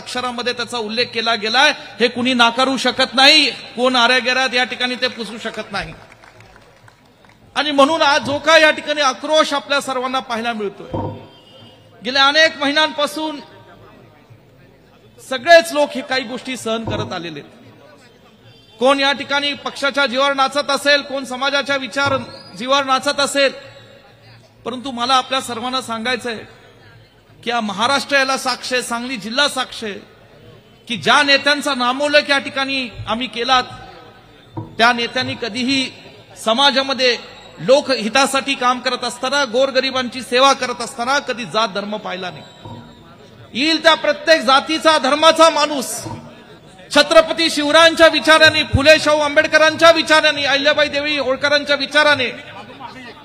अक्षरामध्ये त्याचा उल्लेख केला गेलाय, हे कुणी नाकारू शकत नाही. कोण आऱ्यागेऱ्यात या ठिकाणी ते पुसू शकत नाही. आणि म्हणून आज जो काय या ठिकाणी आक्रोश आपल्या सर्वांना पाहायला मिळतोय, गेल्या अनेक महिन्यांपासून सगळेच लोक हे काही गोष्टी सहन करत आलेले. कोण या ठिकाणी पक्षाच्या जीवावर नाचत असेल, कोण समाजाच्या विचार जीवावर नाचत असेल, परंतु मला आपल्या सर्वांना सांगायचंय की या महाराष्ट्र याला साक्ष आहे, सांगली जिल्हा साक्ष आहे की ज्या नेत्यांचा नामोल्लेख या ठिकाणी आम्ही केलात, त्या नेत्यांनी कधीही समाजामध्ये लोकहितासाठी काम करत असताना, गोरगरिबांची सेवा करत असताना कधी जात धर्म पाहिला नाही. येईल त्या प्रत्येक जातीचा धर्माचा माणूस छत्रपती शिवरायांच्या विचाराने, फुले शाहू आंबेडकरांच्या विचाराने, अहिल्याबाई देवी होळकरांच्या विचाराने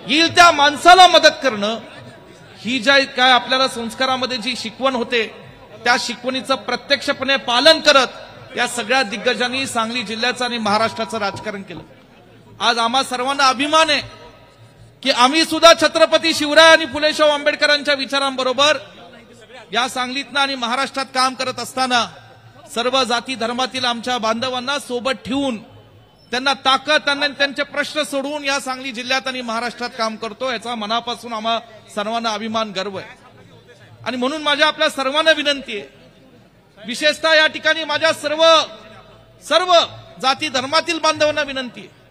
येईल त्या माणसाला मदत करणं, ही ज्या काय आपल्याला संस्कारामध्ये जी शिकवण होते, त्या शिकवणीचं प्रत्यक्षपणे पालन करत या सगळ्या दिग्गजांनी सांगली जिल्ह्याचं आणि महाराष्ट्राचं राजकारण केलं. आज आम्हा सर्वांना अभिमान आहे की आम्ही सुद्धा छत्रपती शिवराय आणि फुले शाहू आंबेडकरांच्या विचारांबरोबर या सांगलीतनं आणि महाराष्ट्रात काम करत असताना सर्व जाती धर्मातील आमच्या बांधवांना सोबत ठेवून त्यांना ताकद, त्यांना त्यांचे प्रश्न सोडवून या सांगली जिल्ह्यात आणि महाराष्ट्रात काम करतो. याचा मनापासून आम्हा सर्वांना अभिमान, गर्व आहे. आणि म्हणून माझ्या आपल्या सर्वांना विनंती आहे, विशेषतः या ठिकाणी माझ्या सर्व जाती धर्मातील बांधवांना विनंती आहे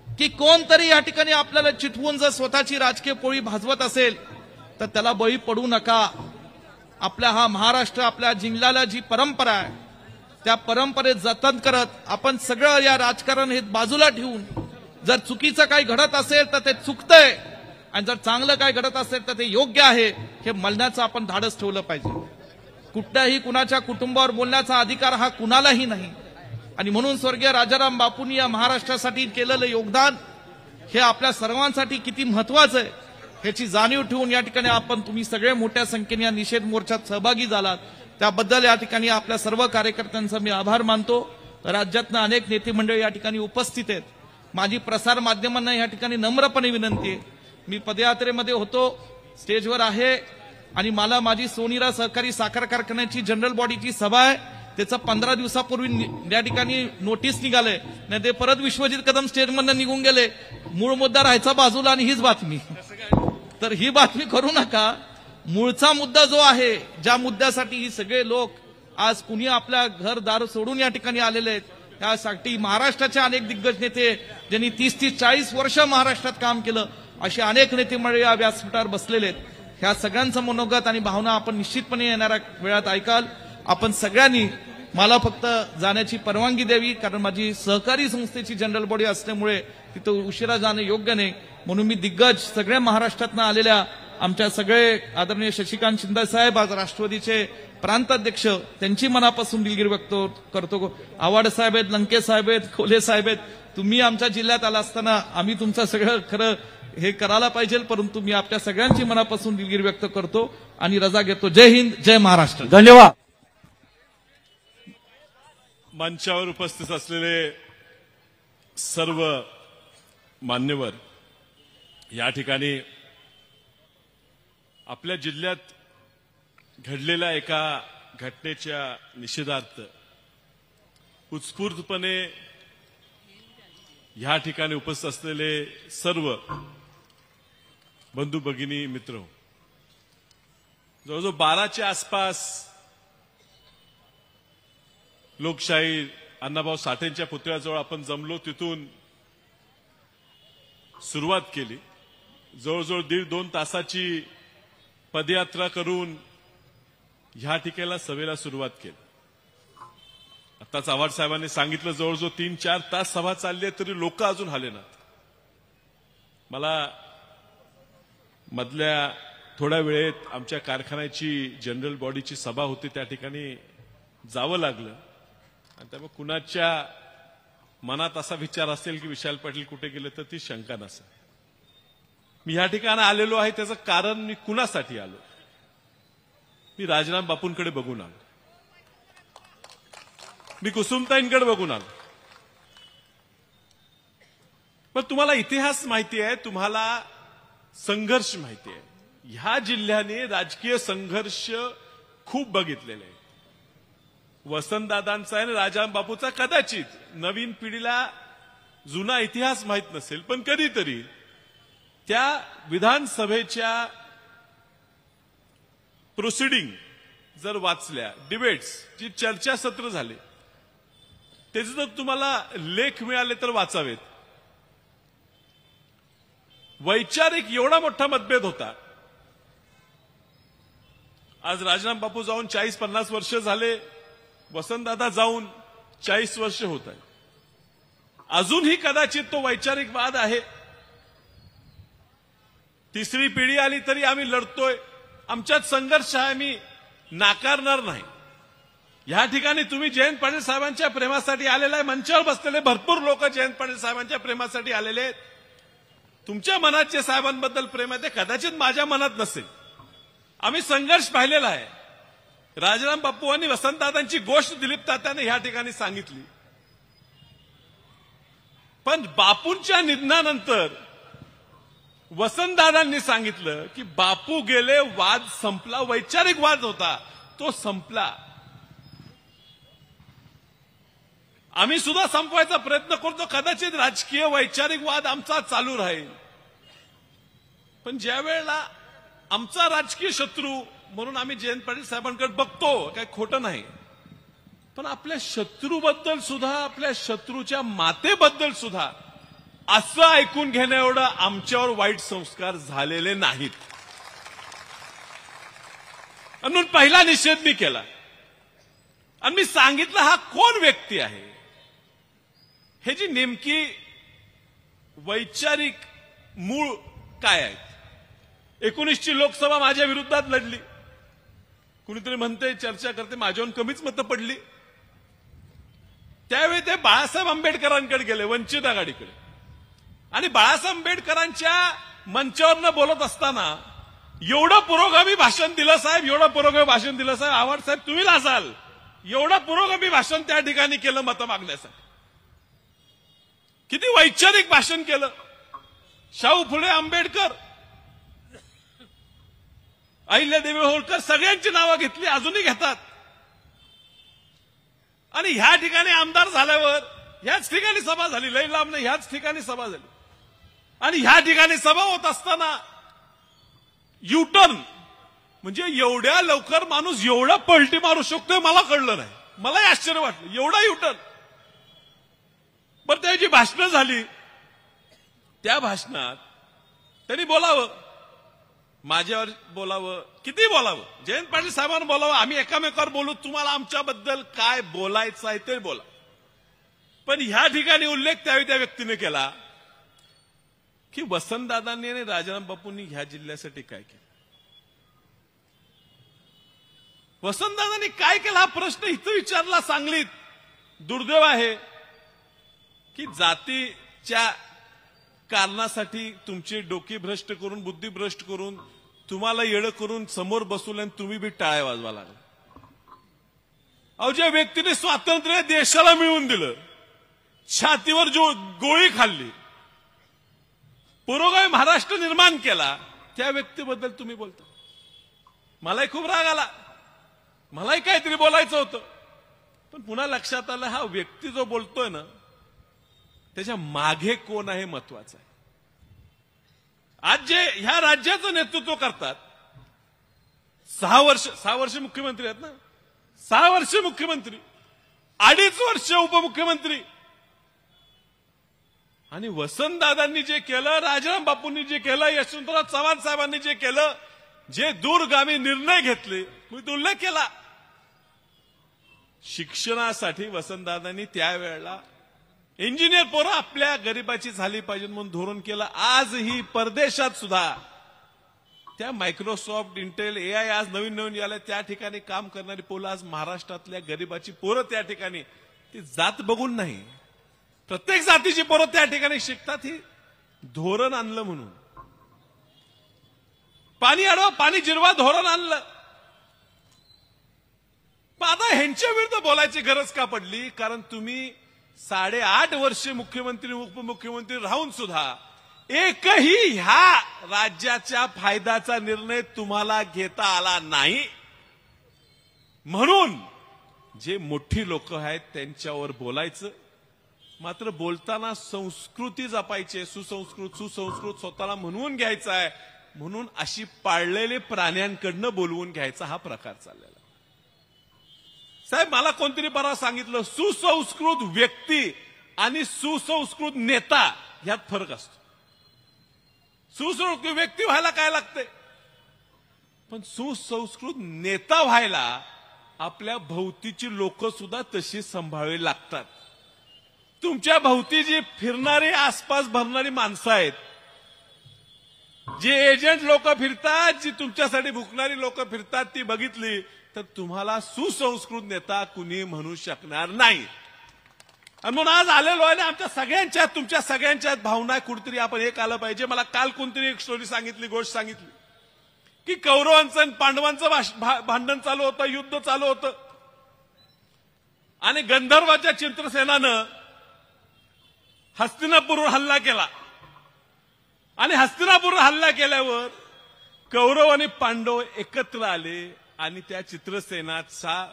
की कोणतरी या ठिकाणी आपल्याला चिटवून जर स्वतःची राजकीय पोळी भाजवत असेल तर त्याला बळी पडू नका. आपल्या हा महाराष्ट्र, आपल्या जिल्ह्याला जी परंपरा आहे, त्या परंपरेत जतन करत आपण सगळं या राजकारण हे बाजूला ठेवून, जर चुकीचं काही घडत असेल तर ते चुकतंय आणि जर चांगलं काही घडत असेल तर ते योग्य आहे हे म्हणण्याचं आपण धाडस ठेवलं पाहिजे. कुठल्याही कुणाच्या कुटुंबावर बोलण्याचा अधिकार हा कुणालाही नाही. आणि म्हणून स्वर्गीय राजाराम बापूंनी या महाराष्ट्रासाठी केलेलं योगदान हे आपल्या सर्वांसाठी किती महत्वाचं आहे ह्याची जाणीव ठेवून या ठिकाणी आपण तुम्ही सगळे मोठ्या संख्येने या निषेध मोर्चात सहभागी झालात, त्याबद्दल या ठिकाणी आपल्या सर्व कार्यकर्त्यांचा मी आभार मानतो. राज्यातनं अनेक नेते मंडळी या ठिकाणी उपस्थित आहेत. माझी प्रसार माध्यमांना या ठिकाणी नम्रपणे विनंती आहे, मी पदयात्रेमध्ये होतो, स्टेजवर आहे आणि मला माझी सोनीरा सहकारी साखर कारखान्याची जनरल बॉडीची सभा आहे, त्याचं 15 दिवसापूर्वी या ठिकाणी नोटीस निघालंय, नाही ते परत विश्वजित कदम स्टेजमधून निघून गेले. मूळ मुद्दा राहायचा बाजूला आणि हीच बातमी. तर ही बातमी करू नका. मूळचा मुद्दा जो आहे, ज्या मुद्द्यासाठी ही सगळे लोक आज कुणी आपल्या घर दार सोडून या ठिकाणी आलेले आहेत, त्यासाठी महाराष्ट्राचे अनेक दिग्गज नेते ज्यांनी 30-40 वर्ष महाराष्ट्रात काम केलं, असे अनेक नेते मंडळी या व्यासपीठावर बसलेले आहेत. ह्या सगळ्यांचं मनोगत आणि भावना आपण निश्चितपणे येणाऱ्या वेळात ऐकाल. आपण सगळ्यांनी मला फक्त जाण्याची परवानगी द्यावी, कारण माझी सहकारी संस्थेची जनरल बॉडी असल्यामुळे तिथं उशिरा जाणं योग्य नाही. म्हणून मी दिग्गज सगळ्या महाराष्ट्रातनं आलेल्या आमच्या सगळे आदरणीय शशिकांत शिंदे साहेब, आज राष्ट्रवादीचे प्रांताध्यक्ष, त्यांची मनापासून दिलगिरी व्यक्त करतो. आव्हाड साहेब आहेत, लंके साहेब आहेत, खोले साहेब आहेत. तुम्ही आमच्या जिल्ह्यात आला असताना आम्ही तुमचं सगळं खरं हे करायला पाहिजे, परंतु मी आपल्या सगळ्यांची मनापासून दिलगिरी व्यक्त करतो आणि रजा घेतो. जय हिंद, जय महाराष्ट्र. धन्यवाद. मंचावर उपस्थित असलेले सर्व मान्यवर, या ठिकाणी आपल्या जिल्ह्यात घडलेल्या एका घटनेच्या निषेधार्थ उत्स्फूर्तपणे या ठिकाणी उपस्थित असलेले सर्व बंधू भगिनी मित्र, जवळजवळ 12च्या आसपास लोकशाही अण्णाभाऊ साठेंच्या पुतळ्याजवळ आपण जमलो. तिथून सुरुवात केली. जवळजवळ 1.5-2 तासाची पदयात्रा करून ह्या ठिकाणी सभेला सुरुवात केली. आताच आव्हाड साहेबांनी सांगितलं, जवळजवळ 3-4 तास सभा चालली आहे तरी लोक अजून आलेनात. मला मधल्या थोड्या वेळेत आमच्या कारखान्याची जनरल बॉडीची सभा होती, त्या ठिकाणी जावं लागलं. आणि त्यामुळे कुणाच्या मनात असा विचार असेल की विशाल पाटील कुठे गेले तर ती शंका नसेल. मी ह्या ठिकाणी आलेलो आहे त्याचं कारण मी कुणासाठी आलो, मी राजाराम बापूंकडे बघून आलो, मी कुसुमताईंकडे बघून आलो. पण तुम्हाला इतिहास माहिती आहे, तुम्हाला संघर्ष माहिती आहे. ह्या जिल्ह्याने राजकीय संघर्ष खूप बघितलेले आहे. वसंतदादांचा आणि राजाराम बापूचा कदाचित नवीन पिढीला जुना इतिहास माहित नसेल, पण कधीतरी त्या विधानसभेच्या प्रोसिडिंग जर वाचल्या, डिबेट्स जी चर्चासत्र झाले, त्याचे जर तुम्हाला लेख मिळाले तर वाचावेत. वैचारिक एवढा मोठा मतभेद होता. आज राजाराम बापू जाऊन 40-50 वर्ष झाले, वसंतदादा जाऊन 40 वर्ष होत आहे. अजूनही कदाचित तो वैचारिक वाद आहे. तिसरी पिढी आली तरी आम्ही लढतोय, आमच्यात संघर्ष आहे, आम्ही नाकारणार नाही. या ठिकाणी तुम्ही जयंत पाटील साहेबांच्या प्रेमासाठी आलेला आहे. मंचावर बसलेले भरपूर लोक जयंत पाटील साहेबांच्या प्रेमासाठी आलेले आहेत. तुमच्या मनात जे साहेबांबद्दल प्रेम आहे ते कदाचित माझ्या मनात नसेल. आम्ही संघर्ष पाहिलेला आहे. राजाराम बापू आणि वसंतदादांची गोष्ट दिलीप तात्याने या ठिकाणी सांगितली. पण बापूंच्या निधनानंतर वसंतदादांनी सांगितलं की बापू गेले, वाद संपला. वैचारिक वाद होता तो संपला. आम्ही सुद्धा संपवायचा प्रयत्न करतो. कदाचित राजकीय वैचारिक वाद आमचा चालू राहील, पण ज्या वेळेला आमचा राजकीय शत्रू म्हणून आम्ही जयंत पाटील साहेबांकडे बघतो, काही खोटं नाही, पण आपल्या शत्रूबद्दल सुद्धा, आपल्या शत्रूच्या मातेबद्दल सुद्धा असं ऐकून घेण्या एवढं आमच्यावर वाईट संस्कार झालेले नाहीत. म्हणून पहिला निषेध मी केला आणि मी सांगितलं हा कोण व्यक्ती आहे, हे जी नेमकी वैचारिक मूळ काय आहेत. 19ची लोकसभा माझ्या विरोधात लढली. कुणीतरी म्हणते, चर्चा करते, माझ्याहून कमीच मतं पडली. त्यावेळी ते बाळासाहेब आंबेडकरांकडे गेले, वंचित आघाडीकडे, आणि बाळासाहेब आंबेडकरांच्या मंचावरनं बोलत असताना एवढं पुरोगामी भाषण दिलं साहेब, एवढं पुरोगामी भाषण दिलं साहेब, आव्हाड साहेब तुम्ही लाजाल, एवढं पुरोगामी भाषण त्या ठिकाणी केलं मतं मागण्यासाठी. किती वैचारिक भाषण केलं. शाहू फुले, आंबेडकर, अहिल्यादेवी होळकर सगळ्यांची नावं घेतली, अजूनही घेतात. आणि ह्या ठिकाणी आमदार झाल्यावर ह्याच ठिकाणी सभा झाली, लई लांब नाही, ह्याच ठिकाणी सभा झाली. आणि ह्या ठिकाणी सभा होत असताना युटर्न, म्हणजे एवढ्या लवकर माणूस एवढा पलटी मारू शकतोय मला कळलं नाही. मलाही आश्चर्य वाटलं, एवढा युटर्न. पण त्याची भाषणं झाली, त्या भाषणात त्यांनी बोलावं, माझ्यावर बोलावं, किती बोलावं, जयंत पाटील साहेबांना बोलावं, आम्ही एकामेकावर बोलू, तुम्हाला आमच्याबद्दल काय बोलायचं आहे ते बोला. पण ह्या ठिकाणी उल्लेख त्यावेळी त्या व्यक्तीने केला की वसंतदादांनी आणि राजाराम बापूंनी ह्या जिल्ह्यासाठी काय केलं. वसंतदादांनी काय केलं हा प्रश्न इथं विचारला सांगलीत. दुर्दैव आहे की जातीच्या कारणासाठी तुमची डोकी भ्रष्ट करून, बुद्धी भ्रष्ट करून, तुम्हाला येडं करून समोर बसवलं आणि तुम्ही बी टाळ्या वाजवा लागला. अहो, ज्या व्यक्तीने स्वातंत्र्य देशाला मिळवून दिलं, छातीवर जो गोळी खाल्ली, पुरोगामी महाराष्ट्र निर्माण केला, त्या व्यक्तीबद्दल तुम्ही बोलता. मलाही खूप राग आला, मलाही काहीतरी बोलायचं होतं, पण पुन्हा लक्षात आलं हा व्यक्ती जो बोलतोय ना त्याच्या मागे कोण आहे महत्वाचं आहे. आज जे ह्या राज्याचं नेतृत्व करतात, 6 वर्ष मुख्यमंत्री आहेत ना, 6 वर्ष मुख्यमंत्री, 2.5 वर्ष उपमुख्यमंत्री, आणि वसंतदादांनी जे केलं, राजाराम बापूंनी जे केलं, यशवंतराव चव्हाण साहेबांनी जे केलं, जे दूरगामी निर्णय घेतले, मी तो उल्लेख केला. शिक्षणासाठी वसंतदादांनी त्यावेळेला इंजिनियर पोरं आपल्या गरिबाची झाली पाहिजे म्हणून धोरण केलं. आजही परदेशात सुद्धा त्या मायक्रोसॉफ्ट, इंटेल, AI आज नवीन नवीन आल्या, त्या ठिकाणी काम करणारी पोरं आज महाराष्ट्रातल्या गरिबाची पोरं त्या ठिकाणी, ती जात बघून नाही, प्रत्येक जातीची पोरं त्या ठिकाणी शिकतात. ही धोरण आणलं म्हणून, पाणी अडवा पाणी जिरवा धोरण आणलं. पण आता ह्यांच्या विरुद्ध बोलायची गरज का पडली? कारण तुम्ही 8.5 वर्ष मुख्यमंत्री, उपमुख्यमंत्री राहून सुद्धा एकही ह्या राज्याच्या फायद्याचा निर्णय तुम्हाला घेता आला नाही. म्हणून जे मोठी लोक आहेत त्यांच्यावर बोलायचं, मात्र बोलताना संस्कृती जपायची, सुसंस्कृत स्वतःला म्हणवून घ्यायचा आहे, म्हणून अशी पाळलेले प्राण्यांकडनं बोलवून घ्यायचा हा प्रकार चाललेला. साहेब, मला कोणतरी परवा सांगितलं, सुसंस्कृत व्यक्ती आणि सुसंस्कृत नेता यात फरक असतो. सुसंस्कृत व्यक्ती व्हायला काय लागतंय, पण सुसंस्कृत नेता व्हायला आपल्या भोवतीची लोक सुद्धा तशी सांभाळावी लागतात. तुमच्या भोवती जी फिरणारी आसपास भरणारी माणसं आहेत, जे एजंट लोक फिरतात, जी तुमच्यासाठी भुकणारी लोक फिरतात, ती बघितली तर तुम्हाला सुसंस्कृत नेता कुणी म्हणू शकणार नाही. आणि म्हणून आज आलेलो आहे, आमच्या सगळ्यांच्या तुमच्या सगळ्यांच्या भावना कुठेतरी आपण एक आलं पाहिजे. मला काल कोणतरी एक स्टोरी सांगितली, गोष्ट सांगितली की कौरवांचं आणि पांडवांचं भांडण चालू होतं, युद्ध चालू होतं, आणि गंधर्वाच्या चित्रसेनानं हस्तिनापूरवर हल्ला केला. आणि हस्तिनापूरवर हल्ला केल्यावर कौरव आणि पांडव एकत्र आले आणि त्या चित्रसेनाचा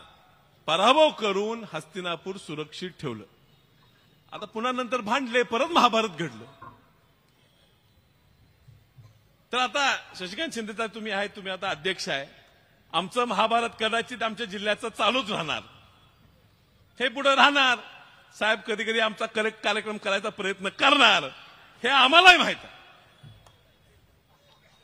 पराभव करून हस्तिनापूर सुरक्षित ठेवलं. आता पुन्हा नंतर भांडले, परत महाभारत घडलं. तर आता शशिकांत शिंदेचा तुम्ही आहे, तुम्ही आता अध्यक्ष आहे, आमचं महाभारत कदाचित आमच्या जिल्ह्याचं चालूच राहणार, हे पुढे राहणार. साहेब कधी कधी आमचा कार्यक्रम करायचा प्रयत्न करणार, हे आम्हालाही माहित आहे.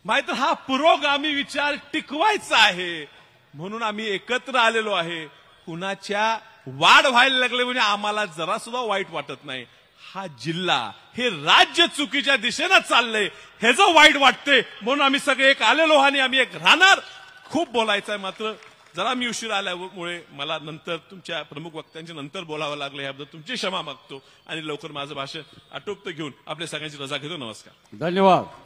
माहित हा पुरोगामी विचार टिकवायचा आहे म्हणून आम्ही एकत्र आलेलो आहे. कुणाच्या वाढ व्हायला लागले म्हणजे आम्हाला जरा सुद्धा वाईट वाटत नाही. हा जिल्हा, हे राज्य चुकीच्या दिशेनं चाललंय हे जो वाईट वाटते, म्हणून आम्ही सगळे एक आलेलो आणि आम्ही एक राहणार. खूप बोलायचं आहे, मात्र जरा मी उशीर आल्यामुळे मला नंतर तुमच्या प्रमुख वक्त्यांच्या नंतर बोलावं लागलं, याबद्दल तुमची क्षमा मागतो आणि लवकर माझं भाषण आटोपतं घेऊन आपल्या सगळ्यांची रजा घेतो. नमस्कार. धन्यवाद.